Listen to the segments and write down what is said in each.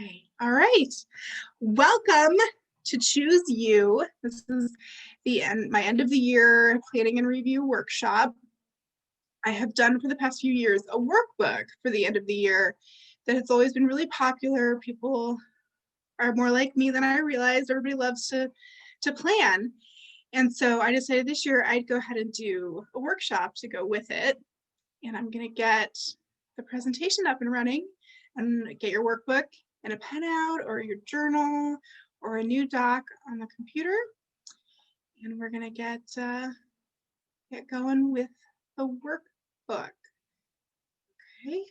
Okay. All right. Welcome to Choose You. This is my end of the year planning and review workshop. I have done for the past few years a workbook for the end of the year that has always been really popular. People are more like me than I realized. Everybody loves to plan. And so I decided this year I'd go ahead and do a workshop to go with it. And I'm going to get the presentation up and running and get your workbook and a pen out or your journal or a new doc on the computer. And we're going to get going with the workbook. Okay,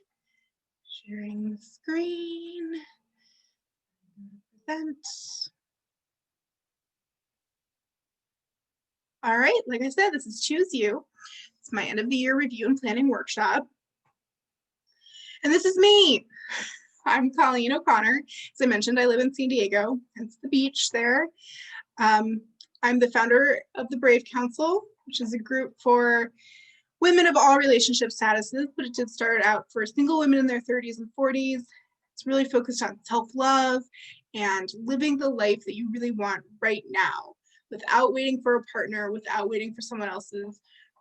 sharing the screen. Present. All right, like I said, this is Choose You. It's my end of the year review and planning workshop. And this is me. I'm Colleen O'Connor. As I mentioned, I live in San Diego. That's the beach there. I'm the founder of the Brave Council, which is a group for women of all relationship statuses, but it did start out for single women in their 30s and 40s. It's really focused on self-love and living the life that you really want right now, without waiting for a partner, without waiting for someone else's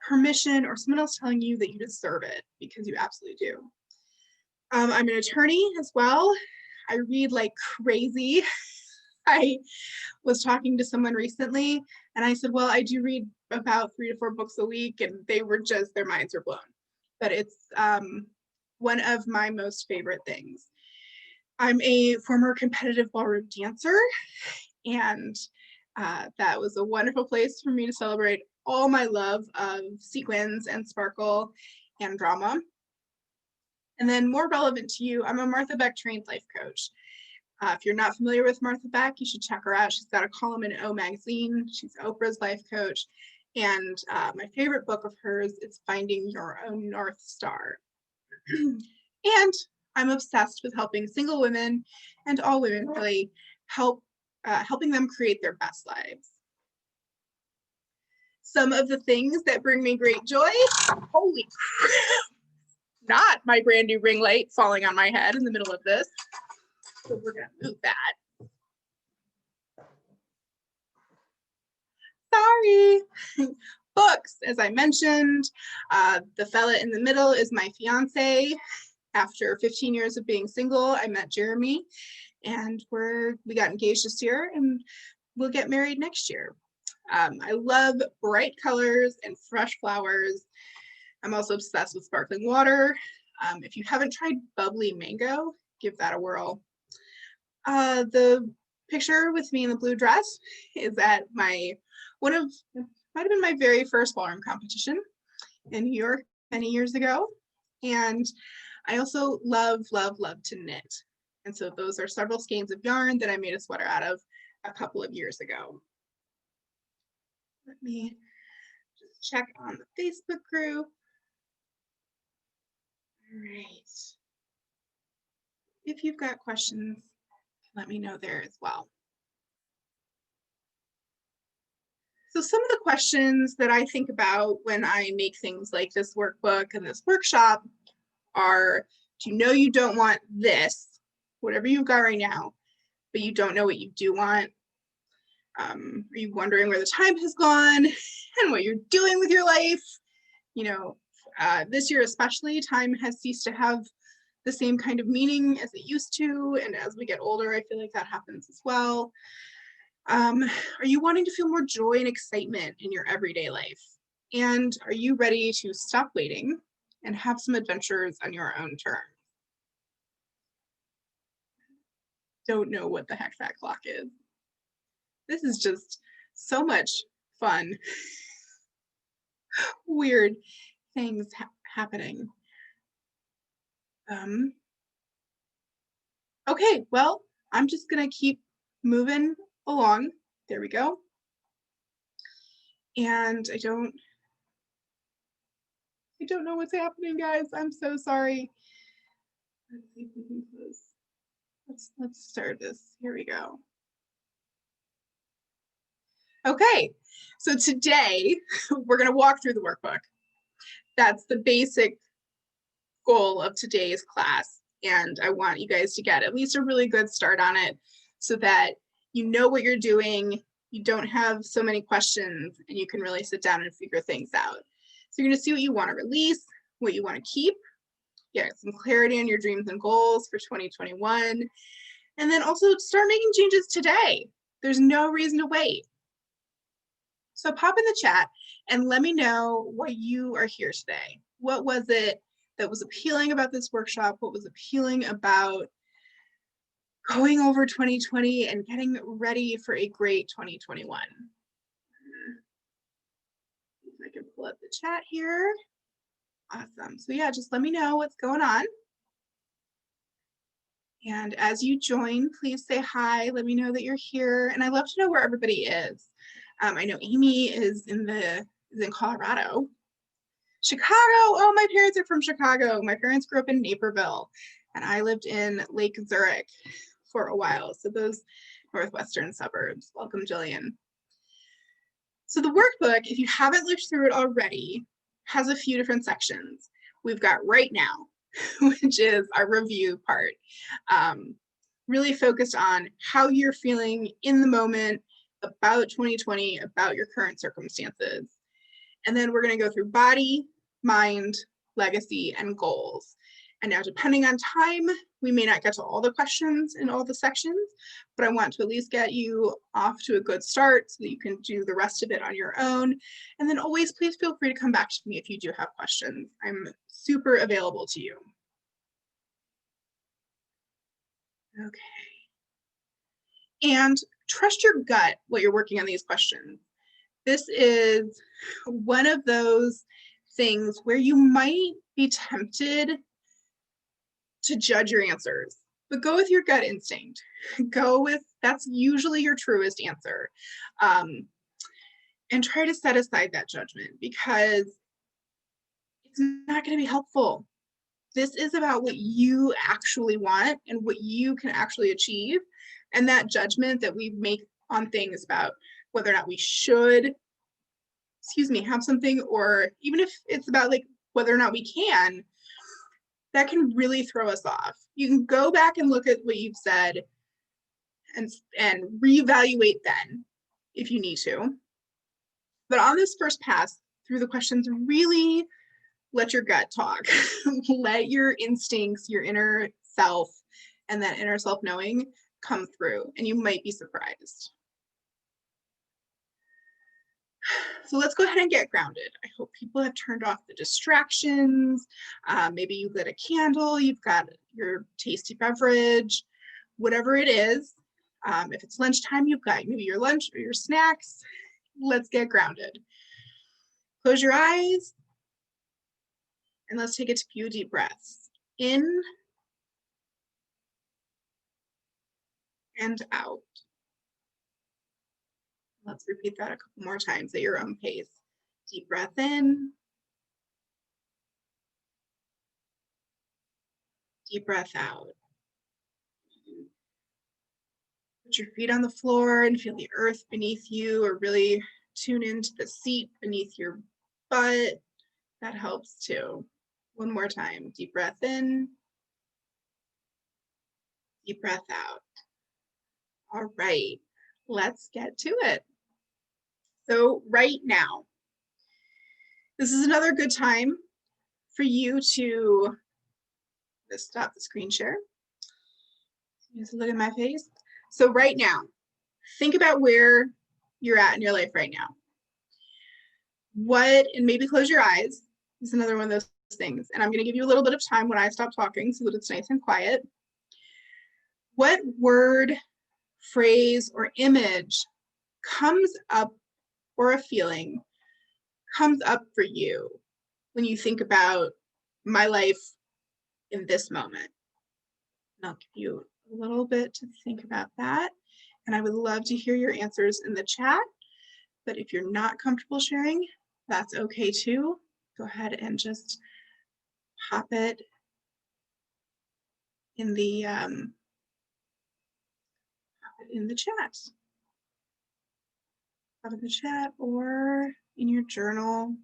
permission or someone else telling you that you deserve it, because you absolutely do. I'm an attorney as well. I read like crazy. I was talking to someone recently and I said, well, I do read about 3 to 4 books a week, and they were just, their minds are blown. But it's one of my most favorite things. I'm a former competitive ballroom dancer, and that was a wonderful place for me to celebrate all my love of sequins and sparkle and drama. And then more relevant to you, I'm a Martha Beck trained life coach. If you're not familiar with Martha Beck, you should check her out. She's got a column in O Magazine. She's Oprah's life coach. And my favorite book of hers is Finding Your Own North Star. And I'm obsessed with helping single women and all women really helping them create their best lives. Some of the things that bring me great joy, holy crap, not my brand new ring light falling on my head in the middle of this. So we're gonna move that. Sorry. Books, as I mentioned, the fella in the middle is my fiance. After 15 years of being single, I met Jeremy, and we got engaged this year, and we'll get married next year. I love bright colors and fresh flowers. I'm also obsessed with sparkling water. If you haven't tried bubbly mango, give that a whirl. The picture with me in the blue dress is at might have been my very first ballroom competition in New York many years ago. And I also love to knit. And so those are several skeins of yarn that I made a sweater out of a couple of years ago. Let me just check on the Facebook group. All right. If you've got questions, let me know there as well. So some of the questions that I think about when I make things like this workbook and this workshop are, do you know you don't want this, whatever you've got right now, but you don't know what you do want? Are you wondering where the time has gone and what you're doing with your life? You know, this year especially, time has ceased to have the same kind of meaning as it used to, and as we get older, I feel like that happens as well. Are you wanting to feel more joy and excitement in your everyday life? And are you ready to stop waiting and have some adventures on your own terms? Don't know what the heck that clock is. This is just so much fun. Weird things happening. Okay, well, I'm just gonna keep moving along. There we go. And I don't know what's happening, guys. I'm so sorry. Let's see if we can close. Let's start this. Here we go. Okay, so today we're going to walk through the workbook. That's the basic goal of today's class. And I want you guys to get at least a really good start on it so that you know what you're doing, you don't have so many questions, and you can really sit down and figure things out. So you're going to see what you want to release, what you want to keep, get some clarity on your dreams and goals for 2021, and then also start making changes today. There's no reason to wait. So pop in the chat and let me know why you are here today. What was it that was appealing about this workshop? What was appealing about going over 2020 and getting ready for a great 2021? If I can pull up the chat here. Awesome. So yeah, just let me know what's going on. And as you join, please say hi. Let me know that you're here. And I'd love to know where everybody is. I know Amy is in Colorado. Chicago. Oh, my parents are from Chicago. My parents grew up in Naperville, and I lived in Lake Zurich for a while. So those northwestern suburbs. Welcome, Jillian. So the workbook, if you haven't looked through it already, has a few different sections. We've got right now, which is our review part. Really focused on how you're feeling in the moment about 2020, about your current circumstances. And then we're going to go through body, mind, legacy, and goals. And now, depending on time, we may not get to all the questions in all the sections, but I want to at least get you off to a good start so that you can do the rest of it on your own. And then always, please feel free to come back to me if you do have questions. I'm super available to you. Okay. And trust your gut while you're working on these questions. This is one of those things where you might be tempted to judge your answers, but go with your gut instinct. Go with, that's usually your truest answer. And try to set aside that judgment because it's not going to be helpful. This is about what you actually want and what you can actually achieve. And that judgment that we make on things about whether or not we should, have something, or even if it's about like whether or not we can, that can really throw us off. You can go back and look at what you've said and reevaluate then if you need to. But on this first pass through the questions, really let your gut talk. Let your instincts, your inner self, and that inner self knowing come through, and you might be surprised. So let's go ahead and get grounded. I hope people have turned off the distractions. Maybe you lit a candle, you've got your tasty beverage, whatever it is. If it's lunchtime, you've got maybe your lunch or your snacks. Let's get grounded. Close your eyes and let's take a few deep breaths. In and out. Let's repeat that a couple more times at your own pace. Deep breath in. Deep breath out. Put your feet on the floor and feel the earth beneath you, or really tune into the seat beneath your butt. That helps too. One more time. Deep breath in. Deep breath out. All right, let's get to it. So right now, this is another good time for you to stop the screen share. Just look at my face. So right now, think about where you're at in your life right now. And maybe close your eyes. This is another one of those things. And I'm going to give you a little bit of time when I stop talking so that it's nice and quiet. What word, phrase, or image comes up, or a feeling comes up for you when you think about my life in this moment? And I'll give you a little bit to think about that. And I would love to hear your answers in the chat. But if you're not comfortable sharing, that's okay too. Go ahead and just pop it in the chat. Pop it in the chat or in your journal.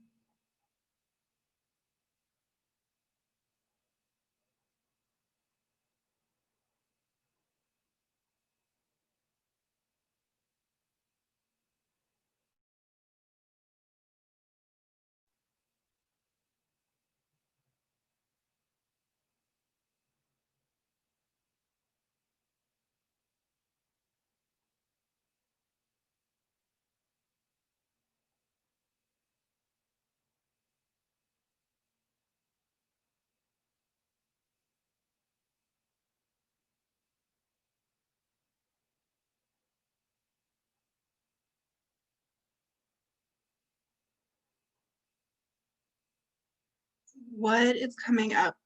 what is coming up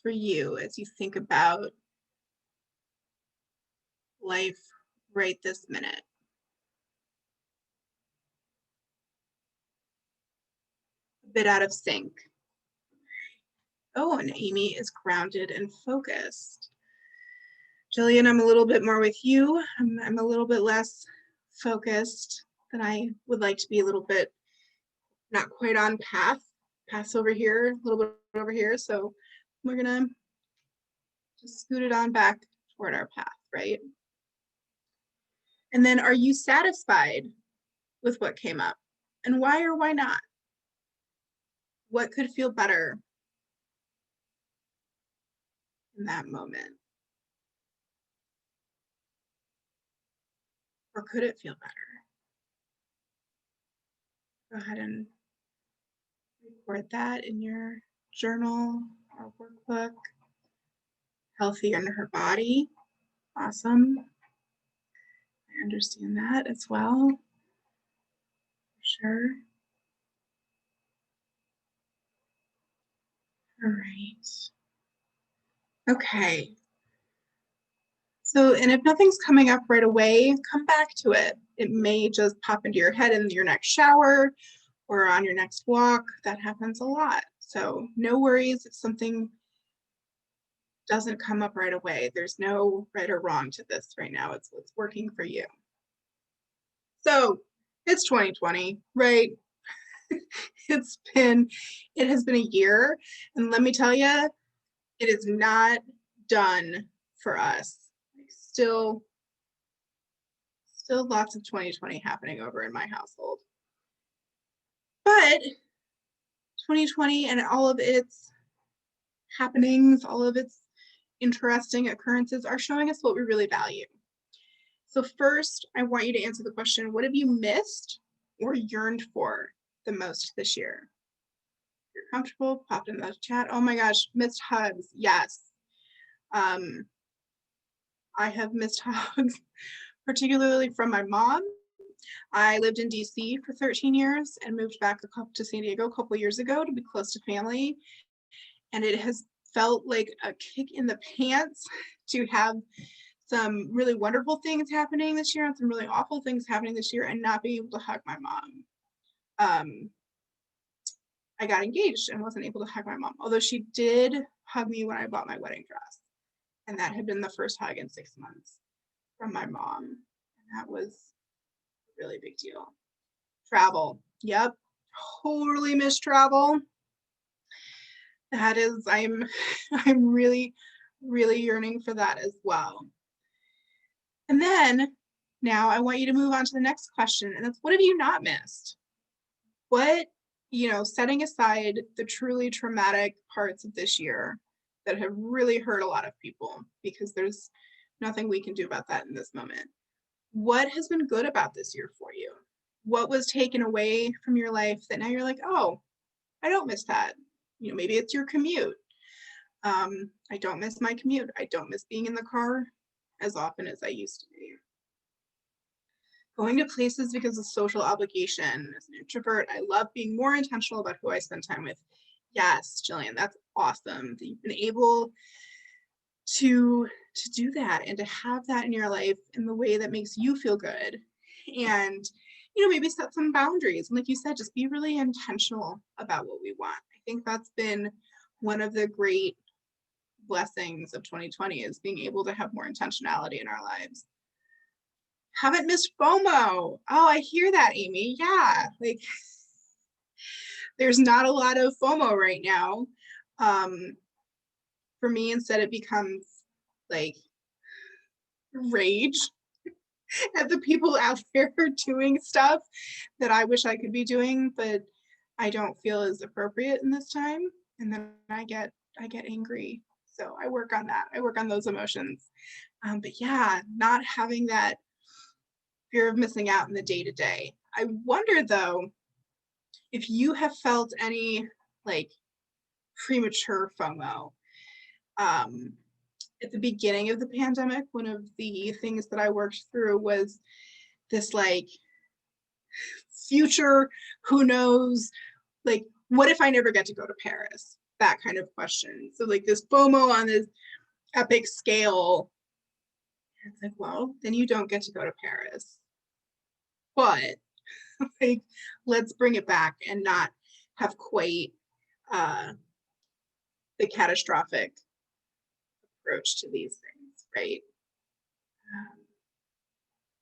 for you as you think about life right this minute? A bit out of sync. Oh, and Amy is grounded and focused. Jillian, I'm a little bit more with you. I'm a little bit less focused than I would like to be, a little bit not quite on pass over here, a little bit over here. So we're gonna just scoot it on back toward our path, right? And then, are you satisfied with what came up? And why or why not? What could feel better in that moment? Or could it feel better? Go ahead and record that in your journal or workbook. Healthy in her body. Awesome. I understand that as well. For sure. All right. Okay. So, and if nothing's coming up right away, come back to it. It may just pop into your head in your next shower or on your next walk. That happens a lot. So no worries if something doesn't come up right away. There's no right or wrong to this right now. It's what's working for you. So it's 2020, right? It has been a year. And let me tell you, it is not done for us. Still lots of 2020 happening over in my household. But 2020 and all of its happenings, all of its interesting occurrences are showing us what we really value. So first, I want you to answer the question, what have you missed or yearned for the most this year? If you're comfortable, pop in the chat. Oh my gosh, missed hugs. Yes. I have missed hugs, particularly from my mom. I lived in DC for 13 years and moved back to San Diego a couple years ago to be close to family. And it has felt like a kick in the pants to have some really wonderful things happening this year and some really awful things happening this year and not being able to hug my mom. I got engaged and wasn't able to hug my mom, although she did hug me when I bought my wedding dress. And that had been the first hug in 6 months from my mom. And that was a really big deal. Travel. Yep. Totally miss travel. That is, I'm really, really yearning for that as well. And then now I want you to move on to the next question. And that's, what have you not missed? What, setting aside the truly traumatic parts of this year that have really hurt a lot of people, because there's nothing we can do about that in this moment. What has been good about this year for you? What was taken away from your life that now you're like, oh, I don't miss that. Maybe it's your commute. I don't miss my commute. I don't miss being in the car as often as I used to be. Going to places because of social obligation. As an introvert, I love being more intentional about who I spend time with. Yes, Jillian, that's awesome that you've been able to do that and to have that in your life in the way that makes you feel good. And, maybe set some boundaries. And like you said, just be really intentional about what we want. I think that's been one of the great blessings of 2020 is being able to have more intentionality in our lives. Haven't missed FOMO. Oh, I hear that, Amy. Yeah, there's not a lot of FOMO right now. For me, instead it becomes rage at the people out there doing stuff that I wish I could be doing, but I don't feel is appropriate in this time. And then I get angry. So I work on that. I work on those emotions. But yeah, not having that fear of missing out in the day-to-day. I wonder though, if you have felt any premature FOMO. At the beginning of the pandemic, one of the things that I worked through was this future, who knows, what if I never get to go to Paris? that kind of question. So like this FOMO on this epic scale, it's like, well, then you don't get to go to Paris. But like, let's bring it back and not have quite the catastrophic approach to these things, right?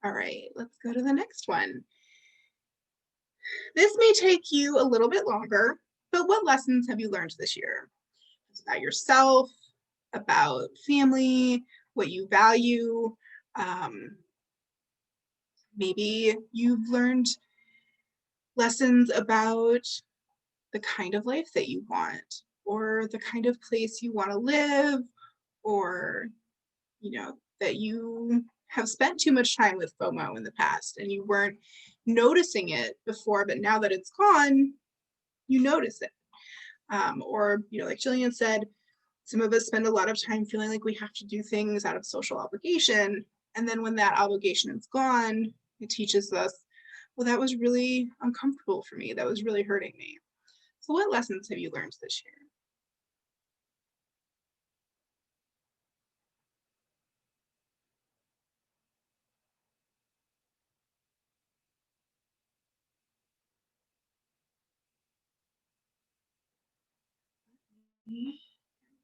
All right, let's go to the next one. This may take you a little bit longer, but what lessons have you learned this year? It's about yourself, about family, what you value. Maybe you've learned lessons about the kind of life that you want, or the kind of place you want to live, or, you know, that you have spent too much time with FOMO in the past and you weren't noticing it before, but now that it's gone, you notice it. Or, you know, like Jillian said, some of us spend a lot of time feeling like we have to do things out of social obligation. And then when that obligation is gone, it teaches us, well, that was really uncomfortable for me. That was really hurting me. So what lessons have you learned this year?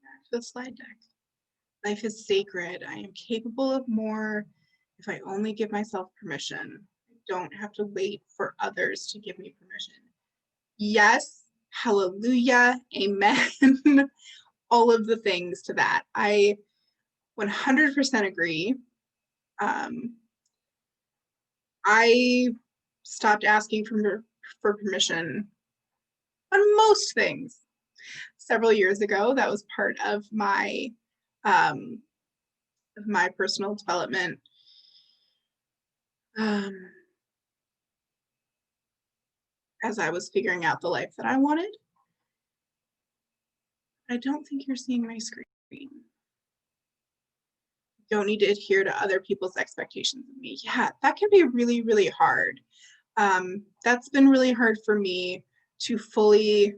Back to the slide deck. Life is sacred. I am capable of more if I only give myself permission. I don't have to wait for others to give me permission. Yes, hallelujah, amen, all of the things to that. I 100% agree. I stopped asking for permission on most things several years ago. That was part of my personal development. As I was figuring out the life that I wanted. I don't think you're seeing my screen. Don't need to adhere to other people's expectations of me. Yeah, that can be really, really hard. That's been really hard for me to fully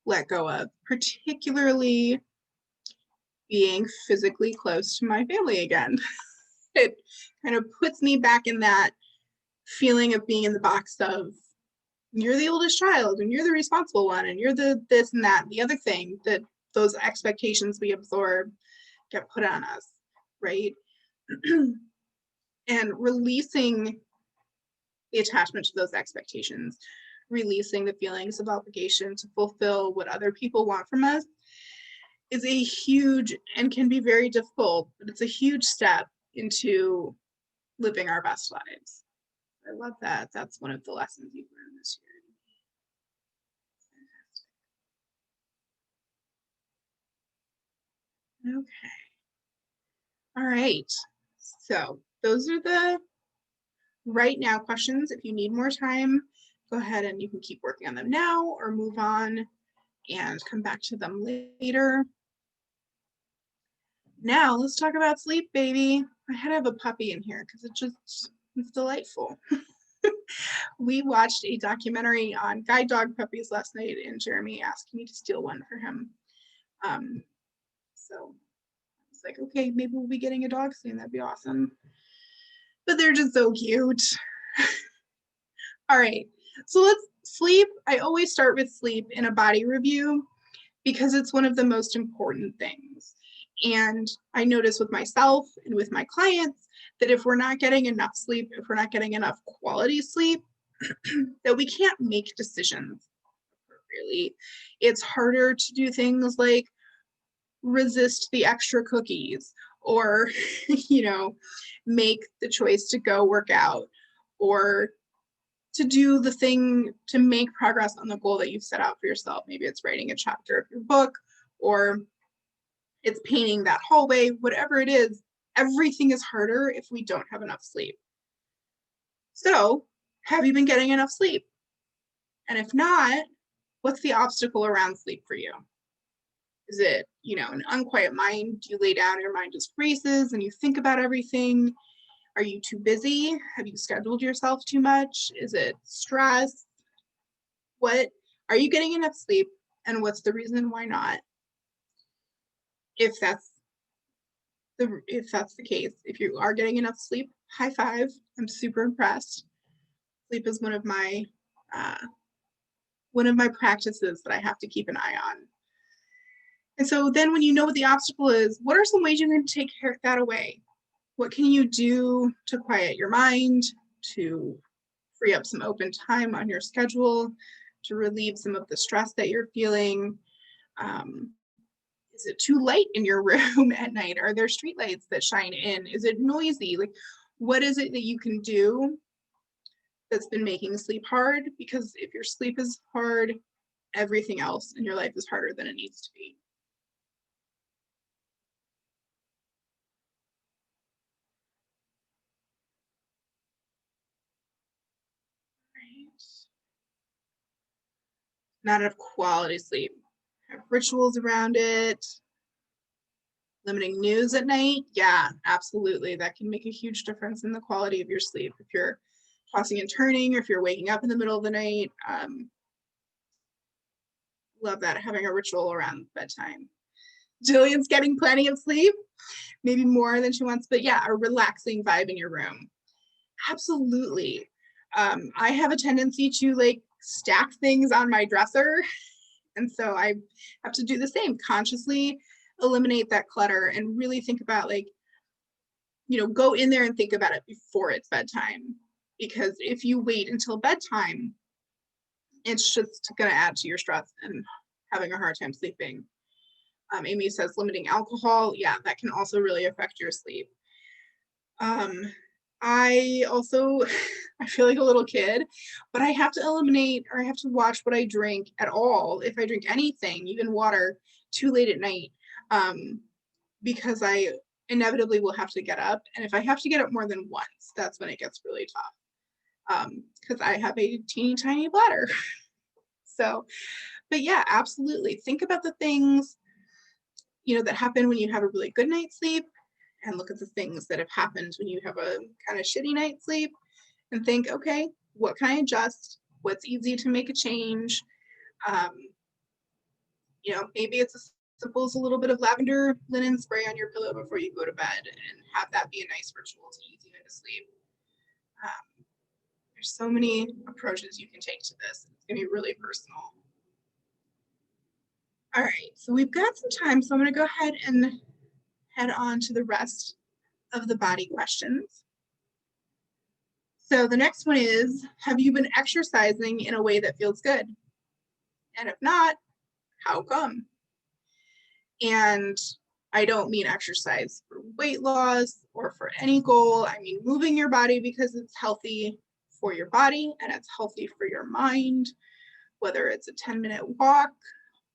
let go of, particularly being physically close to my family again. It kind of puts me back in that feeling of being in the box of, you're the oldest child and you're the responsible one and you're the this and that and the other thing, that those expectations we absorb get put on us, right? And releasing the attachment to those expectations, releasing the feelings of obligation to fulfill what other people want from us is a huge, and can be very difficult, but it's a huge step into living our best lives. I love that. That's one of the lessons you've learned this year. Okay. All right. So those are the right now questions. If you need more time, go ahead and you can keep working on them now or move on and come back to them later. Now let's talk about sleep, baby. I had to have a puppy in here because it's delightful. We watched a documentary on guide dog puppies last night, and Jeremy asked me to steal one for him. So it's like, okay, maybe we'll be getting a dog soon. That'd be awesome. But they're just so cute. All right, so let's sleep. I always start with sleep in a body review because it's one of the most important things. And I notice with myself and with my clients that if we're not getting enough sleep, if we're not getting enough quality sleep, that we can't make decisions appropriately. It's harder to do things like resist the extra cookies, or, you know, make the choice to go work out, or to do the thing to make progress on the goal that you've set out for yourself. Maybe it's writing a chapter of your book, or it's painting that hallway, whatever it is, everything is harder if we don't have enough sleep. So, have you been getting enough sleep? And if not, what's the obstacle around sleep for you? Is it, you know, an unquiet mind? You lay down, your mind just races and you think about everything? Are you too busy? Have you scheduled yourself too much? Is it stress? What are you getting enough sleep? And what's the reason why not? If that's the case, if you are getting enough sleep, high five. I'm super impressed. Sleep is one of my practices that I have to keep an eye on. And so then when you know what the obstacle is, what are some ways you can take that away? What can you do to quiet your mind, to free up some open time on your schedule, to relieve some of the stress that you're feeling? Is it too light in your room at night? Are there streetlights that shine in? Is it noisy? Like, what is it that you can do that's been making sleep hard? Because if your sleep is hard, everything else in your life is harder than it needs to be. Right. Not enough quality sleep. Have rituals around it. Limiting news at night, yeah, absolutely. That can make a huge difference in the quality of your sleep. If you're tossing and turning, or if you're waking up in the middle of the night, love that, having a ritual around bedtime. Jillian's getting plenty of sleep, maybe more than she wants, but yeah, a relaxing vibe in your room. Absolutely. I have a tendency to like stack things on my dresser. And so I have to do the same, consciously eliminate that clutter and really think about, like, go in there and think about it before it's bedtime. Because if you wait until bedtime, it's just going to add to your stress and having a hard time sleeping. Amy says limiting alcohol. Yeah, that can also really affect your sleep. I also, I feel like a little kid, but I have to eliminate, or I have to watch what I drink at all. If I drink anything, even water, too late at night, because I inevitably will have to get up. And if I have to get up more than once, that's when it gets really tough, because I have a teeny tiny bladder. So, but yeah, absolutely. Think about the things, that happen when you have a really good night's sleep, and look at the things that have happened when you have a kind of shitty night's sleep, and think, okay, what can I adjust? What's easy to make a change? Maybe it's as simple as a little bit of lavender linen spray on your pillow before you go to bed, and have that be a nice ritual to ease you into sleep. There's so many approaches you can take to this. It's going to be really personal. All right, so we've got some time, so I'm going to go ahead and head on to the rest of the body questions. So the next one is, have you been exercising in a way that feels good? And if not, how come? And I don't mean exercise for weight loss or for any goal. I mean moving your body because it's healthy for your body and it's healthy for your mind, whether it's a 10-minute walk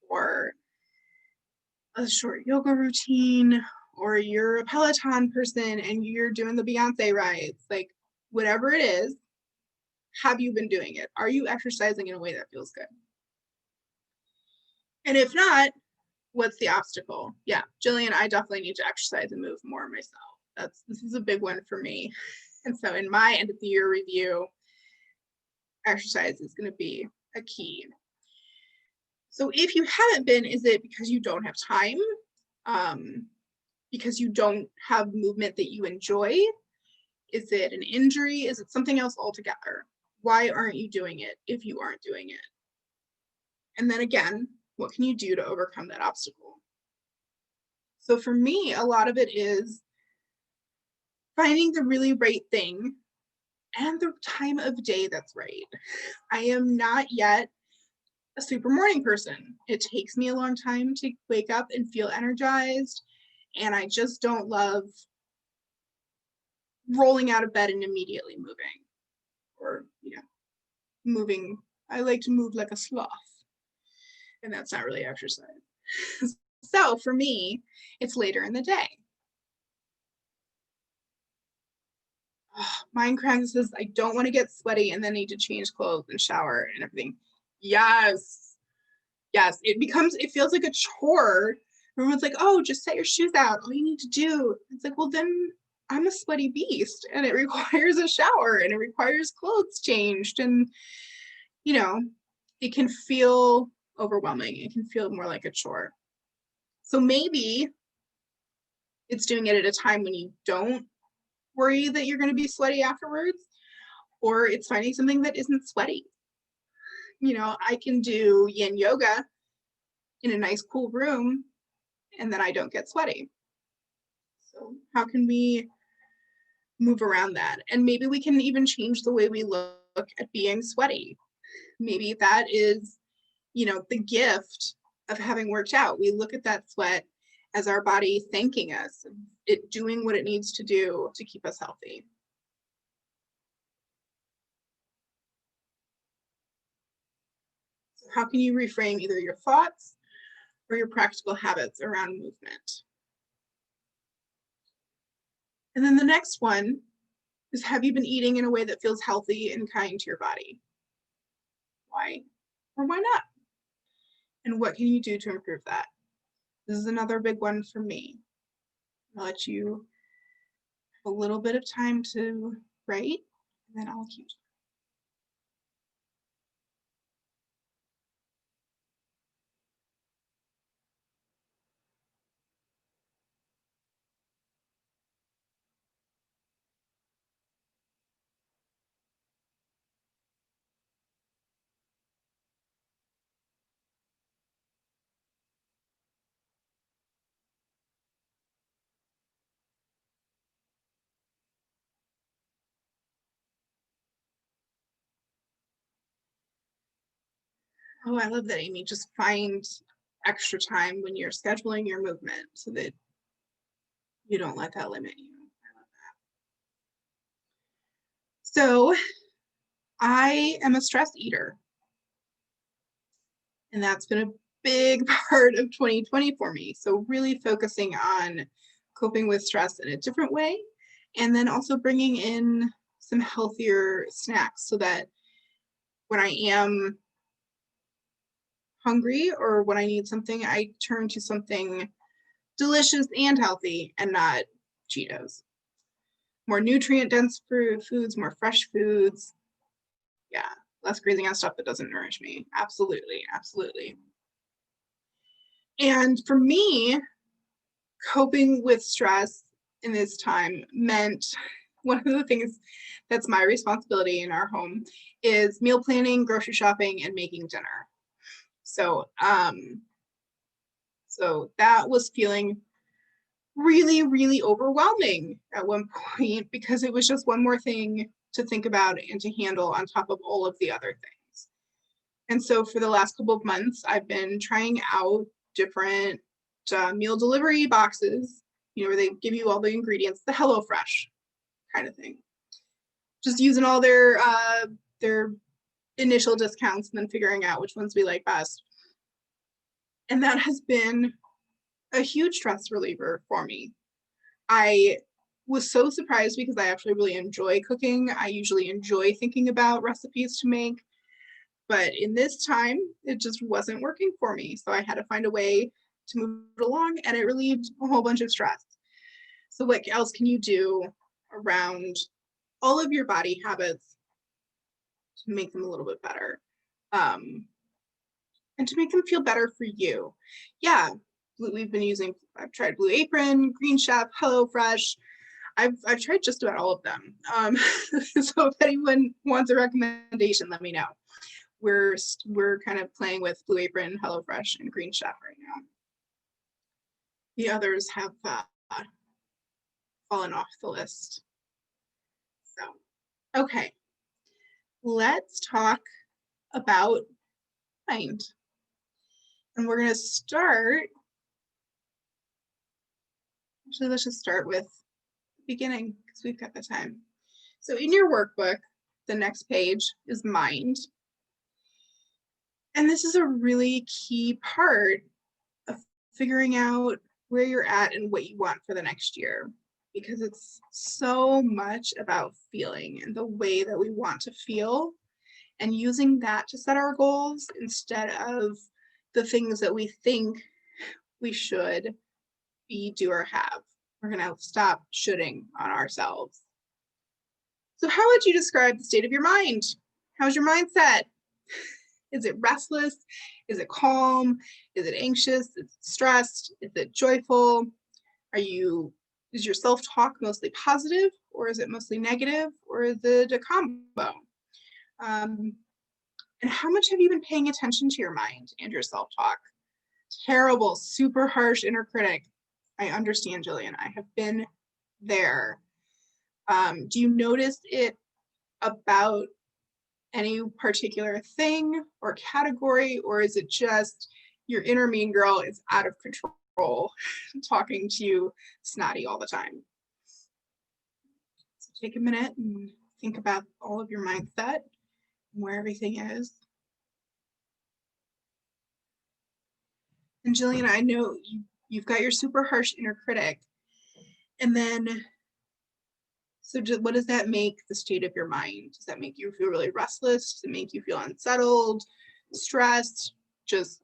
or a short yoga routine, or you're a Peloton person and you're doing the Beyonce rides, like whatever it is, have you been doing it? Are you exercising in a way that feels good? And if not, what's the obstacle? Yeah, Jillian, I definitely need to exercise and move more myself. This is a big one for me. And so in my end of the year review, exercise is going to be a key. So if you haven't been, is it because you don't have time? Because you don't have movement that you enjoy? Is it an injury? Is it something else altogether? Why aren't you doing it if you aren't doing it? And then again, what can you do to overcome that obstacle? So for me, a lot of it is finding the really right thing and the time of day that's right. I am not yet a super morning person. It takes me a long time to wake up and feel energized, and I just don't love rolling out of bed and immediately moving, or moving. I like to move like a sloth, and that's not really exercise. So for me, it's later in the day. Minecraft says, I don't want to get sweaty and then need to change clothes and shower and everything. Yes. It feels like a chore. Everyone's like, oh, just set your shoes out. All you need to do. It's like, well, then I'm a sweaty beast and it requires a shower and it requires clothes changed. And, it can feel overwhelming. It can feel more like a chore. So maybe It's doing it at a time when you don't worry that you're going to be sweaty afterwards, or it's finding something that isn't sweaty. You know, I can do yin yoga in a nice cool room and then I don't get sweaty. So how can we move around that? And maybe we can even change the way we look at being sweaty. Maybe that is, you know, the gift of having worked out. We look at that sweat as our body thanking us, it doing what it needs to do to keep us healthy. So how can you reframe either your thoughts or your practical habits around movement? And then the next one is, have you been eating in a way that feels healthy and kind to your body? Why or why not? And what can you do to improve that? This is another big one for me. I'll let you have a little bit of time to write, and then I'll keep. Oh, I love that, Amy. Just find extra time when you're scheduling your movement so that you don't let that limit you. I love that. So I am a stress eater, and that's been a big part of 2020 for me. So really focusing on coping with stress in a different way, and then also bringing in some healthier snacks so that when I am hungry or when I need something, I turn to something delicious and healthy and not Cheetos. More nutrient dense foods, more fresh foods. Yeah, less grazing on stuff that doesn't nourish me. Absolutely, absolutely. And for me, coping with stress in this time meant one of the things that's my responsibility in our home is meal planning, grocery shopping, and making dinner. So that was feeling really, really overwhelming at one point because it was just one more thing to think about and to handle on top of all of the other things. And so for the last couple of months, I've been trying out different meal delivery boxes, you know, where they give you all the ingredients, the HelloFresh kind of thing. Just using all their initial discounts and then figuring out which ones we like best. And that has been a huge stress reliever for me. I was so surprised because I actually really enjoy cooking. I usually enjoy thinking about recipes to make, but in this time, it just wasn't working for me. So I had to find a way to move it along, and it relieved a whole bunch of stress. So what else can you do around all of your body habits to make them a little bit better? And to make them feel better for you. Yeah, I've tried Blue Apron, Green Chef, HelloFresh. I've tried just about all of them. So if anyone wants a recommendation, let me know. We're kind of playing with Blue Apron, HelloFresh, and Green Chef right now. The others have fallen off the list. So, okay, let's talk about mind. And we're going to start, actually, let's just start with the beginning because we've got the time. So in your workbook, the next page is mind. And this is a really key part of figuring out where you're at and what you want for the next year, because it's so much about feeling and the way that we want to feel and using that to set our goals instead of the things that we think we should be, do, or have. We're going to stop shoulding on ourselves. So how would you describe the state of your mind? How's your mindset? Is it restless? Is it calm? Is it anxious? Is it stressed? Is it joyful? Is your self-talk mostly positive, or is it mostly negative, or is it a combo? And how much have you been paying attention to your mind and your self-talk? Terrible, super harsh inner critic. I understand, Jillian. I have been there. Do you notice it about any particular thing or category, or is it just your inner mean girl is out of control, talking to you snotty all the time? So take a minute and think about all of your mindset and where everything is. And Jillian, I know you've got your super harsh inner critic. And then, so what does that make the state of your mind? Does that make you feel really restless? Does it make you feel unsettled, stressed, just,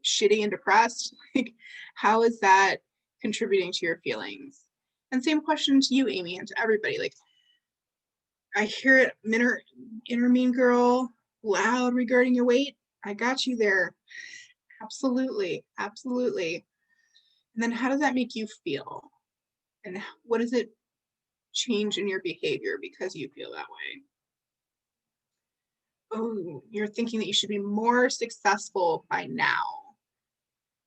shitty and depressed? Like, how is that contributing to your feelings? And same question to you, Amy, and to everybody. Like, I hear it, inner mean girl, loud regarding your weight. I got you there. Absolutely, absolutely. And then how does that make you feel? And what does it change in your behavior because you feel that way? Oh, you're thinking that you should be more successful by now.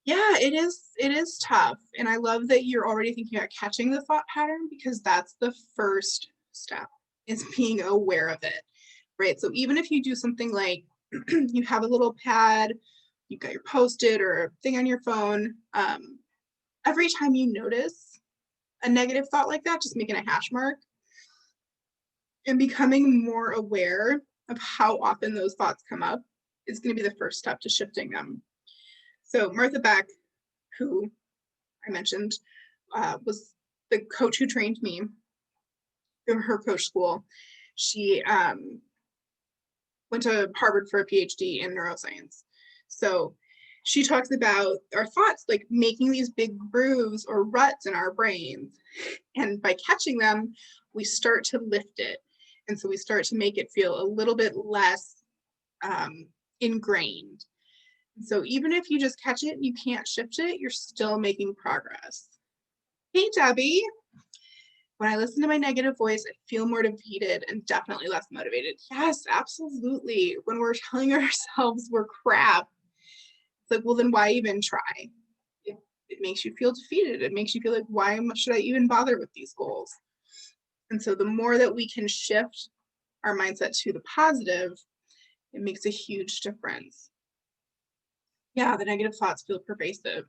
Yeah, it is tough. And I love that you're already thinking about catching the thought pattern, because that's the first step, is being aware of it, right? So even if you do something like you have a little pad, you've got your Post-it or a thing on your phone, every time you notice a negative thought like that, just making a hash mark and becoming more aware of how often those thoughts come up is going to be the first step to shifting them. So Martha Beck, who I mentioned, was the coach who trained me through her coach school. She went to Harvard for a PhD in neuroscience. So she talks about our thoughts like making these big grooves or ruts in our brains. And by catching them, we start to lift it. And so we start to make it feel a little bit less ingrained. So even if you just catch it and you can't shift it, you're still making progress. Hey, Debbie. When I listen to my negative voice, I feel more defeated and definitely less motivated. Yes, absolutely. When we're telling ourselves we're crap, it's like, well, then why even try? It makes you feel defeated. It makes you feel like, why should I even bother with these goals? And so the more that we can shift our mindset to the positive, it makes a huge difference. Yeah, the negative thoughts feel pervasive.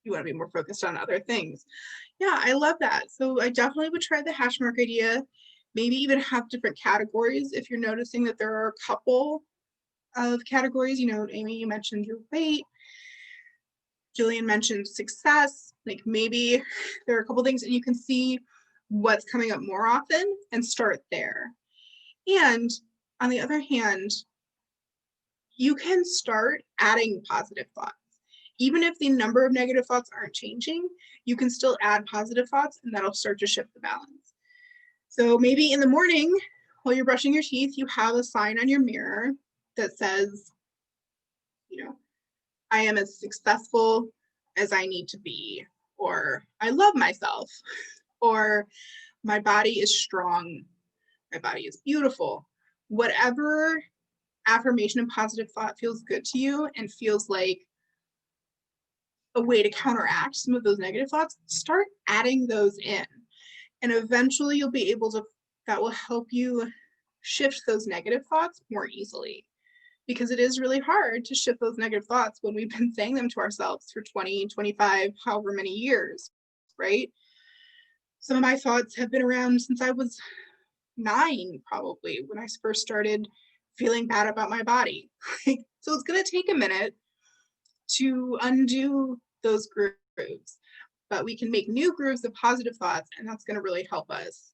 You want to be more focused on other things. Yeah, I love that. So I definitely would try the hash mark idea. Maybe even have different categories if you're noticing that there are a couple of categories. Amy, you mentioned your weight. Jillian mentioned success. Like, maybe there are a couple things and you can see what's coming up more often and start there. And on the other hand, you can start adding positive thoughts. Even if the number of negative thoughts aren't changing, you can still add positive thoughts, and that'll start to shift the balance. So maybe in the morning, while you're brushing your teeth, you have a sign on your mirror that says, I am as successful as I need to be, or I love myself, or my body is strong, my body is beautiful. Whatever affirmation and positive thought feels good to you and feels like a way to counteract some of those negative thoughts, start adding those in. And eventually you'll be able to, that will help you shift those negative thoughts more easily, because it is really hard to shift those negative thoughts when we've been saying them to ourselves for 20, 25, however many years, right? Some of my thoughts have been around since I was 9, probably, when I first started feeling bad about my body. So it's going to take a minute to undo those grooves, but we can make new grooves of positive thoughts, and that's going to really help us.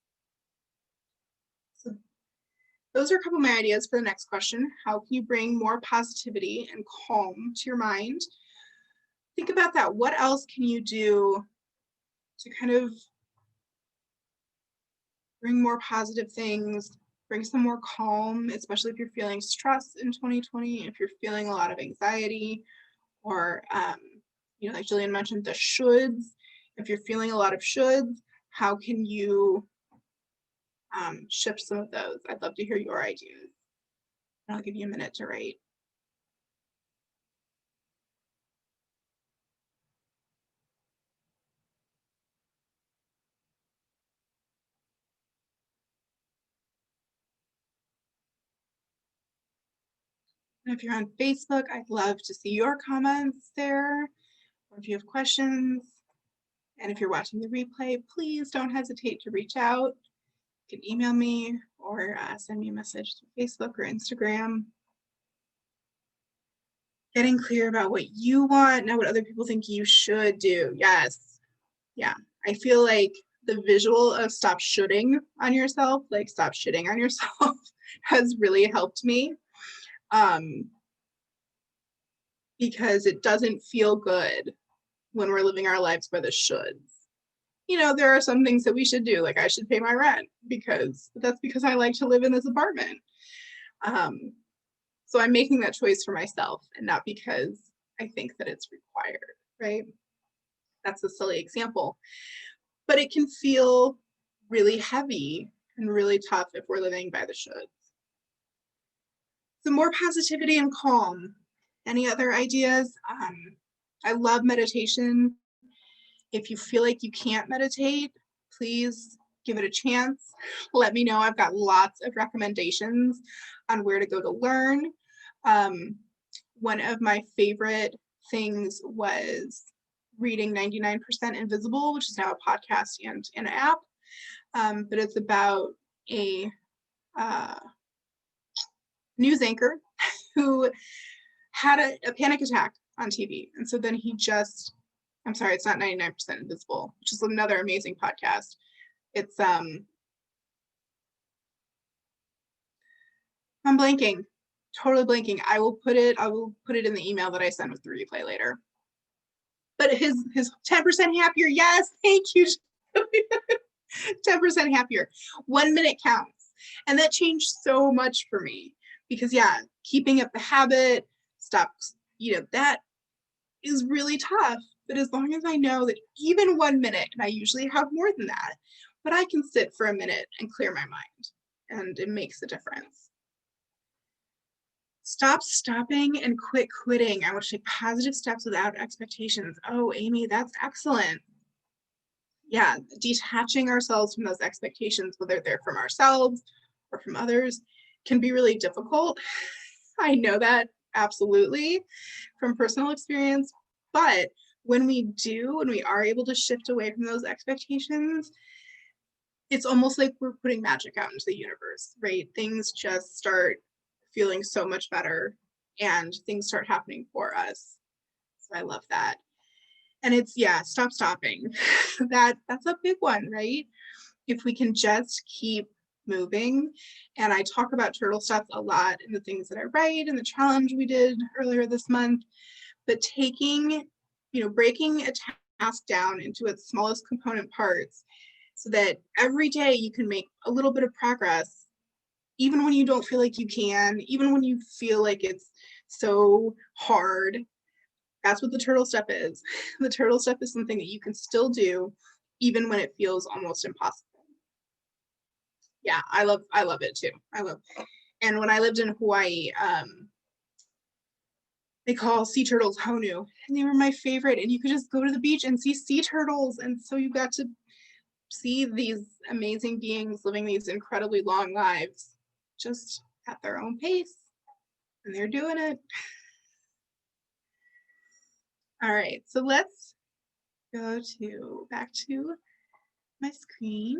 So those are a couple of my ideas for the next question. How can you bring more positivity and calm to your mind? Think about that. What else can you do to kind of bring more positive things, bring some more calm, especially if you're feeling stress in 2020, if you're feeling a lot of anxiety, or like Jillian mentioned, the shoulds If you're feeling a lot of shoulds, how can you shift some of those? I'd love to hear your ideas. I'll give you a minute to write. And if you're on Facebook, I'd love to see your comments there, or if you have questions. And if you're watching the replay, please don't hesitate to reach out. You can email me or send me a message through Facebook or Instagram. Getting clear about what you want, not what other people think you should do. Yes. Yeah. I feel like the visual of stop shoulding on yourself, like stop shitting on yourself, has really helped me. Because it doesn't feel good when we're living our lives by the shoulds. You know, there are some things that we should do, like I should pay my rent because that's because I like to live in this apartment. So I'm making that choice for myself and not because I think that it's required, right? That's a silly example, but it can feel really heavy and really tough if we're living by the shoulds. So more positivity and calm. Any other ideas? I love meditation. If you feel like you can't meditate, please give it a chance. Let me know. I've got lots of recommendations on where to go to learn. One of my favorite things was reading 99% Invisible, which is now a podcast and an app. But it's about a news anchor who had a panic attack on TV. And so then he just, I'm sorry, it's not 99% Invisible, which is another amazing podcast. It's, I'm blanking, totally blanking. I will put it in the email that I send with the replay later. But his 10% happier, yes, thank you. 10% happier. 1 minute counts. And that changed so much for me because yeah, keeping up the habit, that is really tough. But as long as I know that even 1 minute, and I usually have more than that, but I can sit for a minute and clear my mind, and it makes a difference. Stop stopping and quit quitting. I want to take positive steps without expectations. Oh, Amy, that's excellent. Yeah, detaching ourselves from those expectations, whether they're from ourselves or from others, can be really difficult. I know that absolutely from personal experience, but when we are able to shift away from those expectations, it's almost like we're putting magic out into the universe, right? Things just start feeling so much better and things start happening for us. So I love that. And it's, yeah, stop stopping. That's a big one, right? If we can just keep moving. And I talk about turtle steps a lot in the things that I write and the challenge we did earlier this month, but breaking a task down into its smallest component parts so that every day you can make a little bit of progress, even when you don't feel like you can, even when you feel like it's so hard. That's what the turtle step is. The turtle step is something that you can still do even when it feels almost impossible. Yeah, I love it too. And when I lived in Hawaii, they call sea turtles honu, and they were my favorite. And you could just go to the beach and see sea turtles. And so you got to see these amazing beings living these incredibly long lives just at their own pace. And they're doing it. All right, so let's go back to my screen.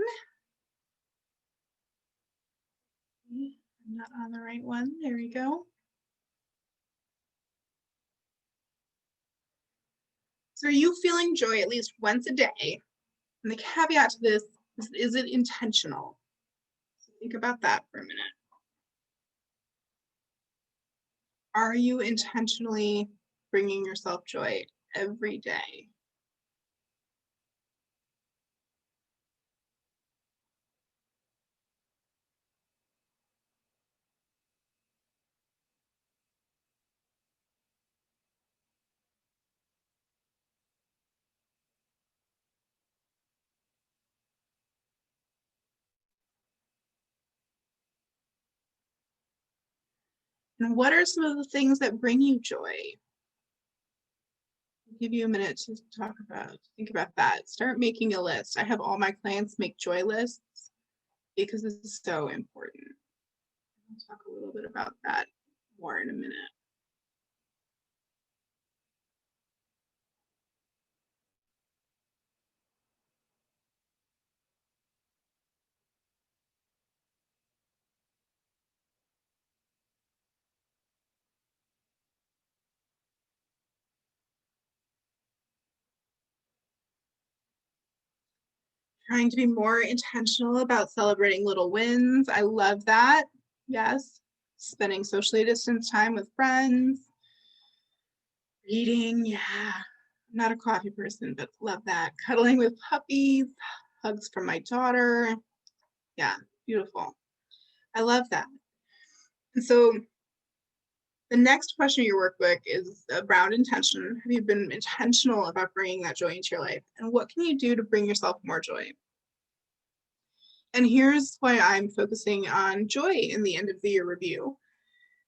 I'm not on the right one. There we go. So are you feeling joy at least once a day? And the caveat to this is it intentional? So think about that for a minute. Are you intentionally bringing yourself joy every day? And what are some of the things that bring you joy? I'll give you a minute to think about that. Start making a list. I have all my clients make joy lists because this is so important. I'll talk a little bit about that more in a minute. Trying to be more intentional about celebrating little wins. I love that. Yes. Spending socially distanced time with friends. Reading. Yeah. I'm not a coffee person, but love that. Cuddling with puppies. Hugs from my daughter. Yeah. Beautiful. I love that. And so the next question in your workbook is around intention. Have you been intentional about bringing that joy into your life? And what can you do to bring yourself more joy? And here's why I'm focusing on joy in the end of the year review,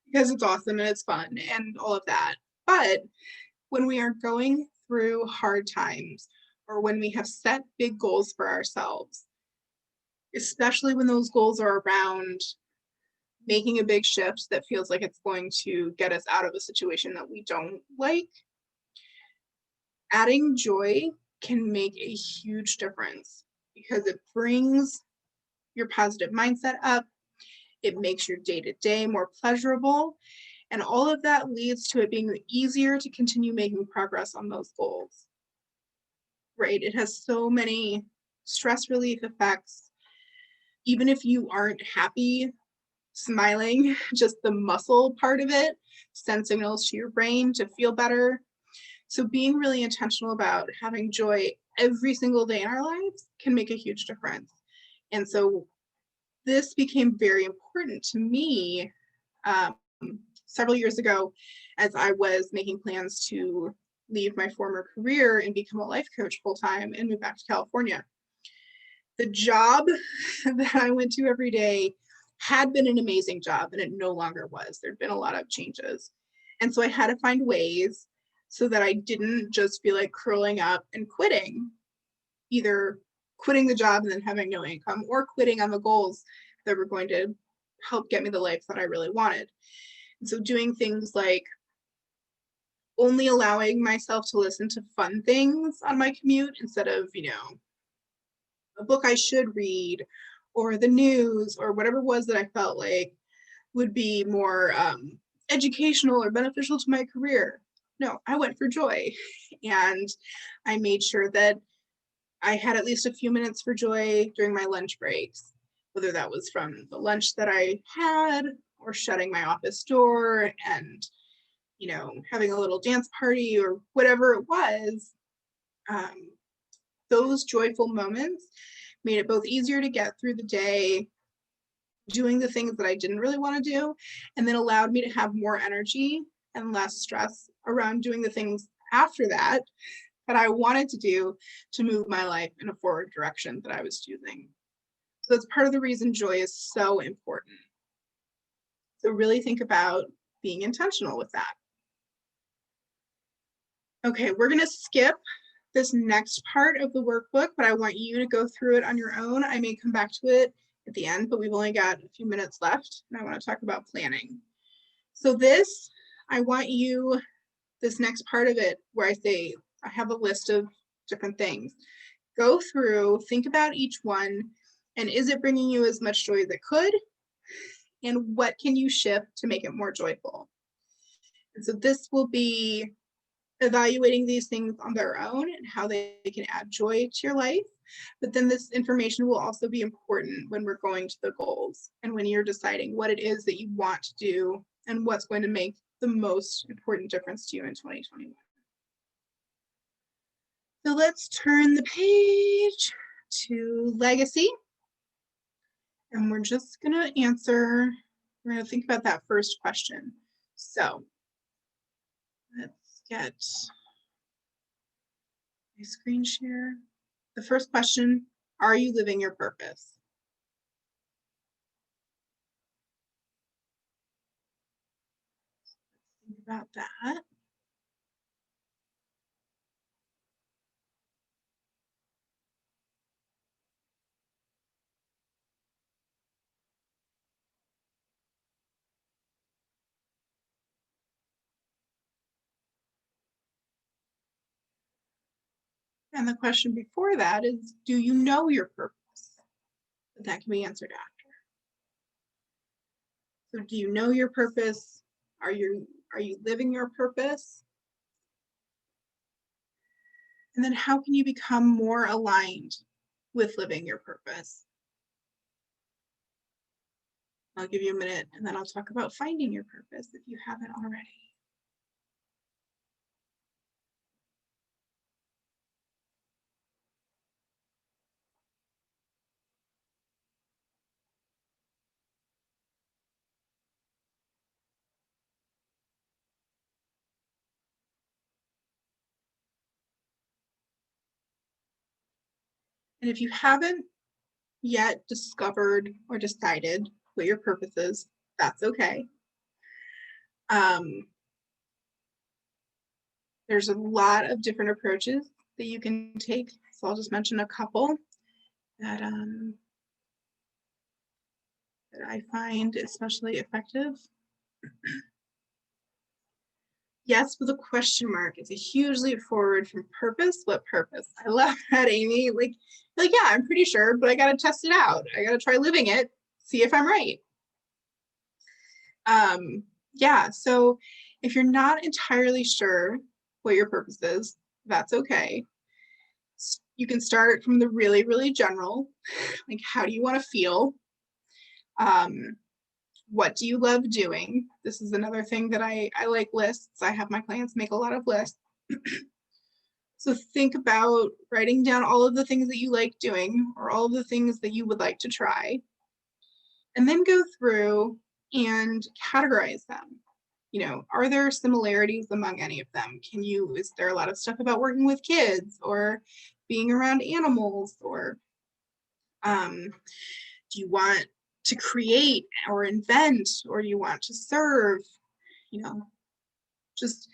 because it's awesome and it's fun and all of that. But when we are going through hard times, or when we have set big goals for ourselves, especially when those goals are around making a big shift that feels like it's going to get us out of a situation that we don't like, adding joy can make a huge difference because it brings your positive mindset up. It makes your day-to-day more pleasurable. And all of that leads to it being easier to continue making progress on those goals. Right? It has so many stress relief effects. Even if you aren't happy, smiling, just the muscle part of it sends signals to your brain to feel better. So being really intentional about having joy every single day in our lives can make a huge difference. And so this became very important to me several years ago as I was making plans to leave my former career and become a life coach full-time and move back to California. The job that I went to every day had been an amazing job, and it no longer was. There'd been a lot of changes. And so I had to find ways so that I didn't just feel like curling up and quitting, either quitting the job and then having no income, or quitting on the goals that were going to help get me the life that I really wanted. And so doing things like only allowing myself to listen to fun things on my commute instead of, a book I should read or the news or whatever it was that I felt like would be more educational or beneficial to my career. No, I went for joy. And I made sure that I had at least a few minutes for joy during my lunch breaks, whether that was from the lunch that I had or shutting my office door and, having a little dance party or whatever it was. Those joyful moments made it both easier to get through the day doing the things that I didn't really want to do, and then allowed me to have more energy and less stress around doing the things after that I wanted to do to move my life in a forward direction that I was choosing. So that's part of the reason joy is so important. So really think about being intentional with that. Okay, we're going to skip this next part of the workbook, but I want you to go through it on your own. I may come back to it at the end, but we've only got a few minutes left, and I want to talk about planning. So this next part of it, where I say I have a list of different things. Go through, think about each one, and is it bringing you as much joy as it could? And what can you shift to make it more joyful? And so this will be evaluating these things on their own and how they can add joy to your life. But then this information will also be important when we're going to the goals and when you're deciding what it is that you want to do and what's going to make the most important difference to you in 2021. So let's turn the page to legacy. And we're just going to think about that first question. So let's get my screen share. The first question, are you living your purpose? about that. And the question before that is, do you know your purpose? That can be answered after. So do you know your purpose? Are you living your purpose? And then how can you become more aligned with living your purpose? I'll give you a minute and then I'll talk about finding your purpose if you haven't already. And if you haven't yet discovered or decided what your purpose is, that's okay. There's a lot of different approaches that you can take. So I'll just mention a couple that I find especially effective. Yes, with a question mark. It's a huge leap forward from purpose. What purpose? I love that, Amy. Like, yeah, I'm pretty sure, but I got to test it out. I got to try living it, see if I'm right. Yeah, so if you're not entirely sure what your purpose is, that's okay. You can start from the really, really general, like how do you want to feel? What do you love doing? This is another thing that I like lists. I have my clients make a lot of lists. So think about writing down all of the things that you like doing or all of the things that you would like to try, and then go through and categorize them. You know, are there similarities among any of them? Is there a lot of stuff about working with kids or being around animals, or do you want to create or invent, or do you want to serve? You know, just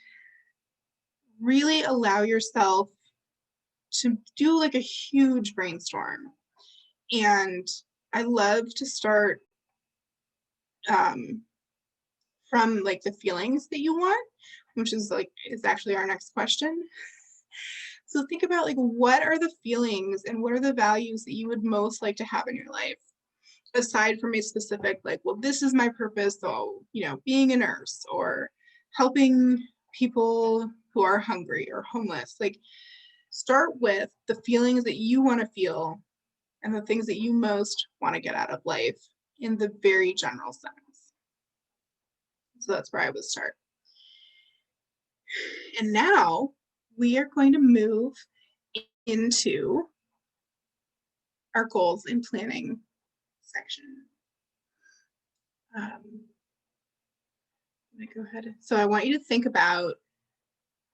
really allow yourself to do like a huge brainstorm. And I love to start from like the feelings that you want, which is actually our next question. So think about like, what are the feelings and what are the values that you would most like to have in your life? Aside from a specific, like, well, this is my purpose, so, you know, being a nurse or helping people who are hungry or homeless. Like, start with the feelings that you want to feel and the things that you most want to get out of life in the very general sense. So that's where I would start. And now we are going to move into our goals and planning section. Let me go ahead. So I want you to think about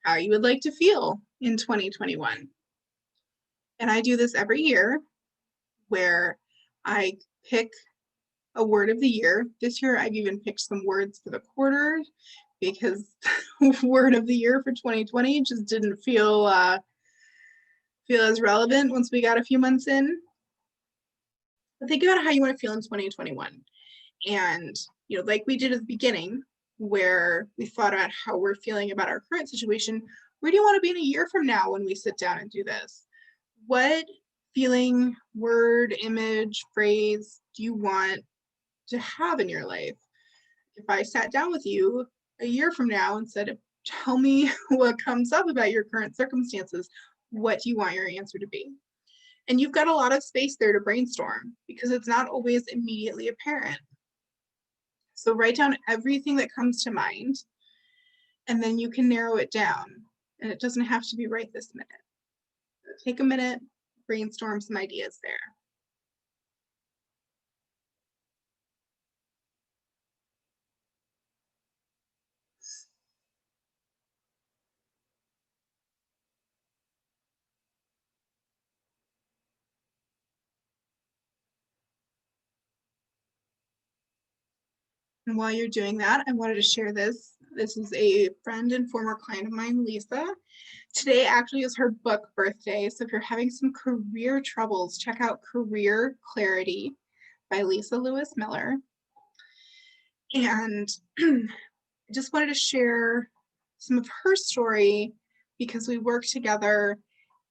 how you would like to feel in 2021. And I do this every year where I pick a word of the year. This year I've even picked some words for the quarter because word of the year for 2020 just didn't feel as relevant once we got a few months in. But think about how you want to feel in 2021. And, you know, like we did at the beginning, where we thought about how we're feeling about our current situation, where do you want to be in a year from now when we sit down and do this? What feeling, word, image, phrase do you want to have in your life? If I sat down with you a year from now and said, tell me what comes up about your current circumstances, what do you want your answer to be? And you've got a lot of space there to brainstorm because it's not always immediately apparent. So write down everything that comes to mind, and then you can narrow it down. And it doesn't have to be right this minute. Take a minute, brainstorm some ideas there. And while you're doing that, I wanted to share this. This is a friend and former client of mine, Lisa. Today actually is her book birthday, so if you're having some career troubles, check out Career Clarity by Lisa Lewis Miller. And I just wanted to share some of her story because we worked together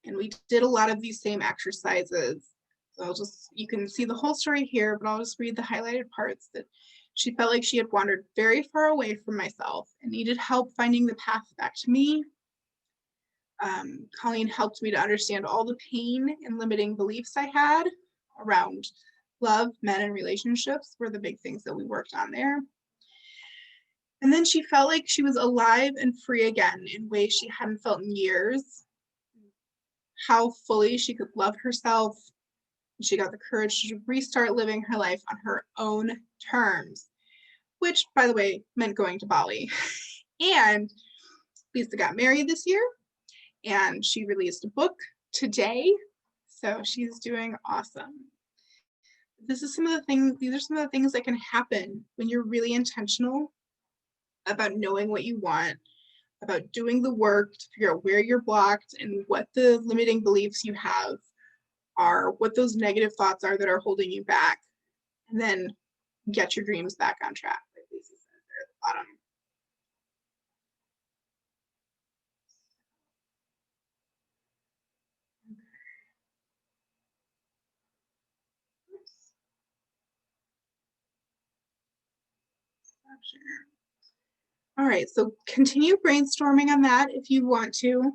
and we did a lot of these same exercises. So you can see the whole story here, but I'll just read the highlighted parts. That she felt like she had wandered very far away from myself and needed help finding the path back to me. Colleen helped me to understand all the pain and limiting beliefs I had around love, men, and relationships were the big things that we worked on there. And then she felt like she was alive and free again in ways she hadn't felt in years. How fully she could love herself. She got the courage to restart living her life on her own terms, which, by the way, meant going to Bali. And Lisa got married this year, and she released a book today, so she's doing awesome. These are some of the things that can happen when you're really intentional about knowing what you want, about doing the work to figure out where you're blocked and what the limiting beliefs you have are, what those negative thoughts are that are holding you back, and then get your dreams back on track, like Lisa said there at the bottom. Oops. Stop share. All right, so continue brainstorming on that if you want to.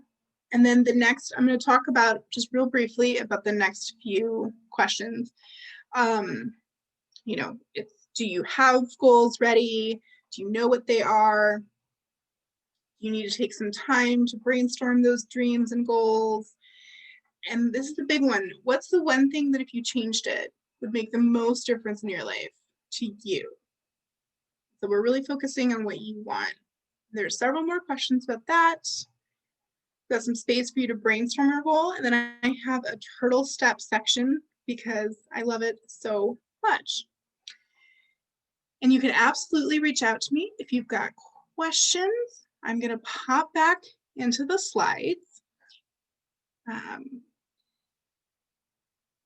And then the next, I'm going to talk about just real briefly about the next few questions. You know, do you have goals ready? Do you know what they are? You need to take some time to brainstorm those dreams and goals. And this is the big one. What's the one thing that if you changed it would make the most difference in your life to you? So we're really focusing on what you want. There's several more questions about that. Got some space for you to brainstorm your goal. And then I have a turtle step section because I love it so much. And you can absolutely reach out to me if you've got questions. I'm going to pop back into the slides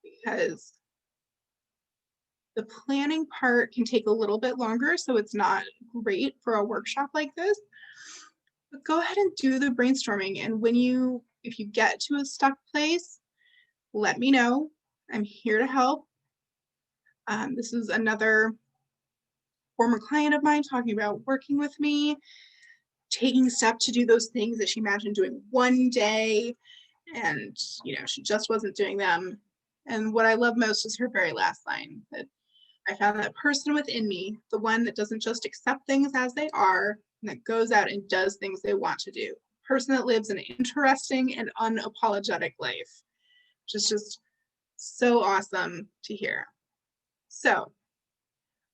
because the planning part can take a little bit longer, so it's not great for a workshop like this. But go ahead and do the brainstorming. And if you get to a stuck place, let me know. I'm here to help. This is another former client of mine talking about working with me, taking steps to do those things that she imagined doing one day, and she just wasn't doing them. And what I love most is her very last line, that I found that person within me, the one that doesn't just accept things as they are, and that goes out and does things they want to do. Person that lives an interesting and unapologetic life, which is just so awesome to hear. So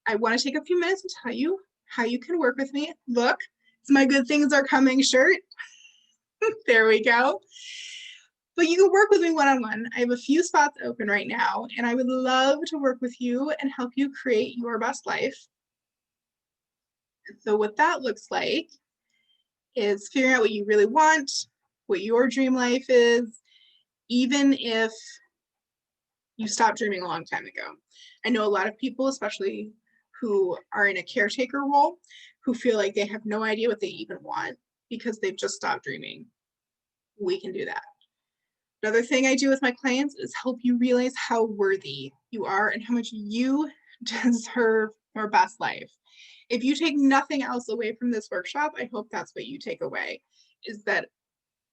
I want to take a few minutes to tell you how you can work with me. Look, it's my good things are coming shirt. There we go. But you can work with me one-on-one. I have a few spots open right now, and I would love to work with you and help you create your best life. And so what that looks like is figuring out what you really want, what your dream life is, even if you stopped dreaming a long time ago. I know a lot of people, especially who are in a caretaker role, who feel like they have no idea what they even want because they've just stopped dreaming. We can do that. Another thing I do with my clients is help you realize how worthy you are and how much you deserve your best life. If you take nothing else away from this workshop, I hope that's what you take away, is that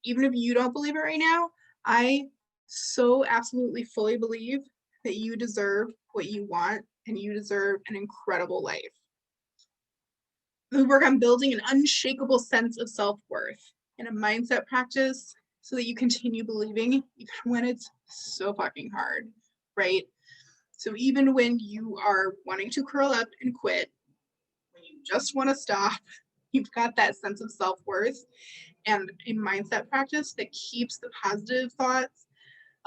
even if you don't believe it right now, I so absolutely fully believe that you deserve what you want and you deserve an incredible life. We work on building an unshakable sense of self-worth and a mindset practice so that you continue believing even when it's so fucking hard, right? So even when you are wanting to curl up and quit, when you just want to stop, you've got that sense of self-worth and a mindset practice that keeps the positive thoughts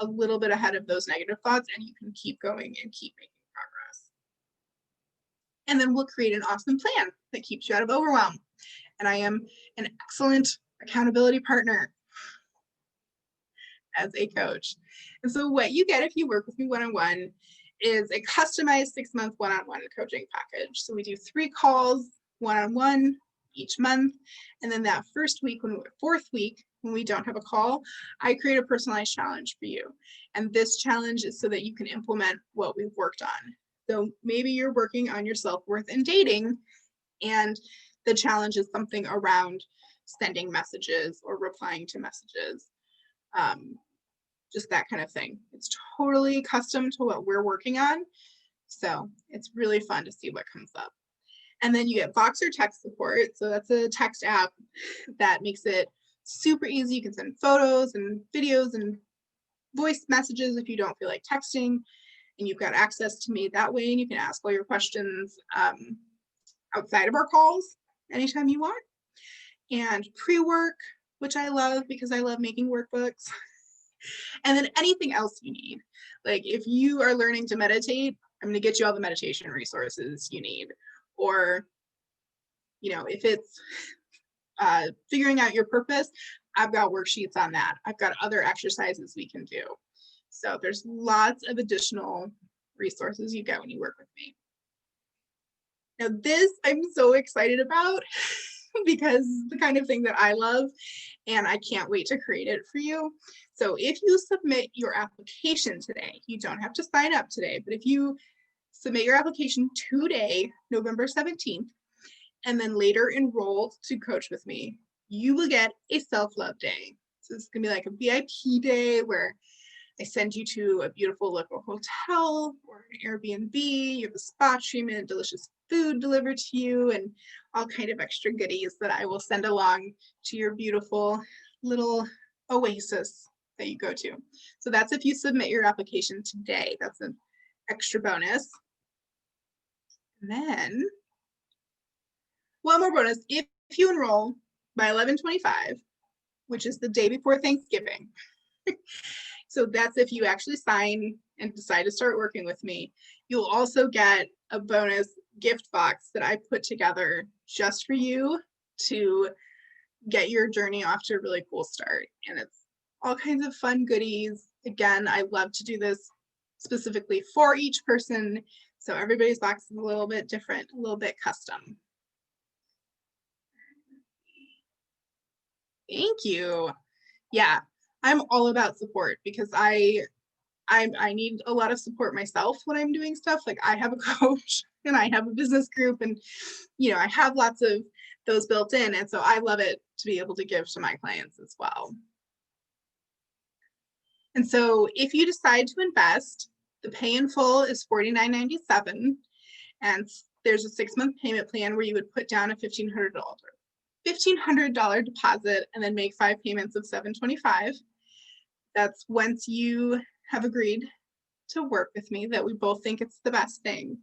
a little bit ahead of those negative thoughts, and you can keep going and keep making progress. And then we'll create an awesome plan that keeps you out of overwhelm. and I am an excellent accountability partner as a coach. And so what you get if you work with me one-on-one is a customized 6-month one-on-one coaching package. So we do 3 calls one-on-one each month. And then that fourth week, when we don't have a call, I create a personalized challenge for you. And this challenge is so that you can implement what we've worked on. So maybe you're working on your self-worth and dating, and the challenge is something around sending messages or replying to messages. Just that kind of thing. It's totally custom to what we're working on. So it's really fun to see what comes up. And then you get Voxer text support. So that's a text app that makes it super easy. You can send photos and videos and voice messages if you don't feel like texting, and you've got access to me that way, and you can ask all your questions outside of our calls anytime you want. And pre-work, which I love because I love making workbooks. And then anything else you need. Like if you are learning to meditate, I'm going to get you all the meditation resources you need. Or, if it's figuring out your purpose, I've got worksheets on that. I've got other exercises we can do. So there's lots of additional resources you get when you work with me. Now this I'm so excited about because the kind of thing that I love, and I can't wait to create it for you. So if you submit your application today, you don't have to sign up today, but if you submit your application today, November 17th, and then later enroll to coach with me, you will get a self-love day. So it's gonna be like a VIP day where I send you to a beautiful local hotel or an Airbnb, you have a spa treatment, delicious food delivered to you, and all kind of extra goodies that I will send along to your beautiful little oasis that you go to. So that's if you submit your application today. That's an extra bonus. And then one more bonus, if you enroll by 11/25, which is the day before Thanksgiving. So that's if you actually sign and decide to start working with me. You'll also get a bonus gift box that I put together just for you to get your journey off to a really cool start. And it's all kinds of fun goodies. Again, I love to do this specifically for each person. So everybody's box is a little bit different, a little bit custom. Thank you. Yeah, I'm all about support because I need a lot of support myself when I'm doing stuff. Like I have a coach and I have a business group, and I have lots of those built in, and so I love it to be able to give to my clients as well. And so if you decide to invest, the pay in full is $49.97, and there's a 6-month payment plan where you would put down a $1,500 deposit and then make 5 payments of $725. That's once you have agreed to work with me, that we both think it's the best thing.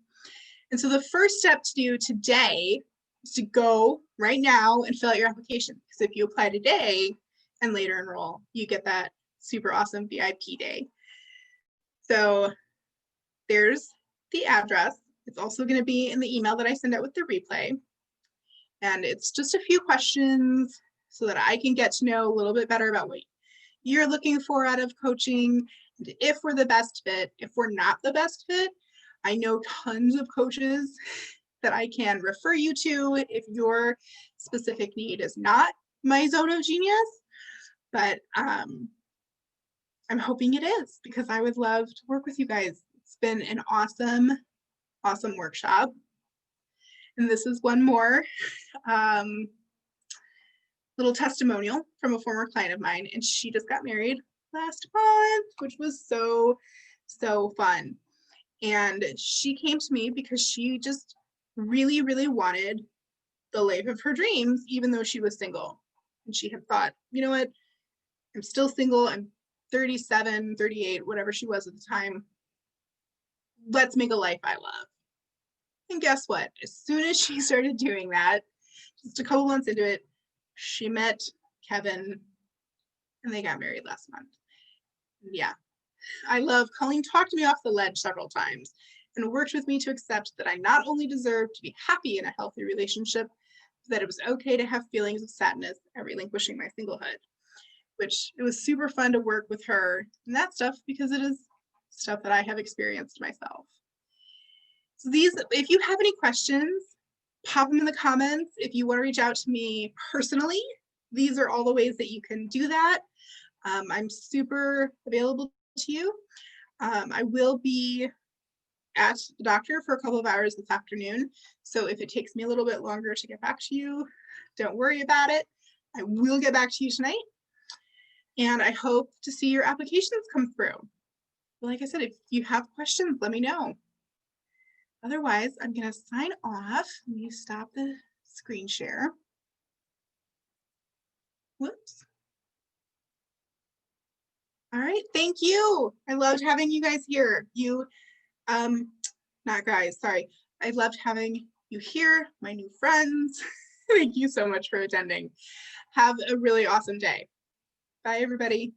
And so the first step to do today is to go right now and fill out your application. Because if you apply today and later enroll, you get that super awesome VIP day. So there's the address. It's also going to be in the email that I send out with the replay. And it's just a few questions so that I can get to know a little bit better about what you're looking for out of coaching, and if we're the best fit. If we're not the best fit, I know tons of coaches that I can refer you to if your specific need is not my zone of genius, but I'm hoping it is, because I would love to work with you guys. It's been an awesome workshop. And this is one more little testimonial from a former client of mine, and she just got married last month, which was so fun. And she came to me because she just really wanted the life of her dreams, even though she was single. And she had thought, you know what, I'm still single, I'm 37, 38, whatever she was at the time. Let's make a life I love. And guess what? As soon as she started doing that, just a couple months into it, she met Kevin and they got married last month. Yeah, I love Colleen talked me off the ledge several times and worked with me to accept that I not only deserve to be happy in a healthy relationship, that it was okay to have feelings of sadness at relinquishing my singlehood, which it was super fun to work with her and that stuff because it is stuff that I have experienced myself. So these, if you have any questions, pop them in the comments. If you want to reach out to me personally, these are all the ways that you can do that. I'm super available to you. I will be at the doctor for a couple of hours this afternoon. So if it takes me a little bit longer to get back to you, don't worry about it. I will get back to you tonight. And I hope to see your applications come through. Like I said, if you have questions, let me know. Otherwise, I'm going to sign off. Let me stop the screen share. Whoops. All right, thank you. I loved having you guys here. Not guys, sorry. I loved having you here, my new friends. Thank you so much for attending. Have a really awesome day. Bye, everybody.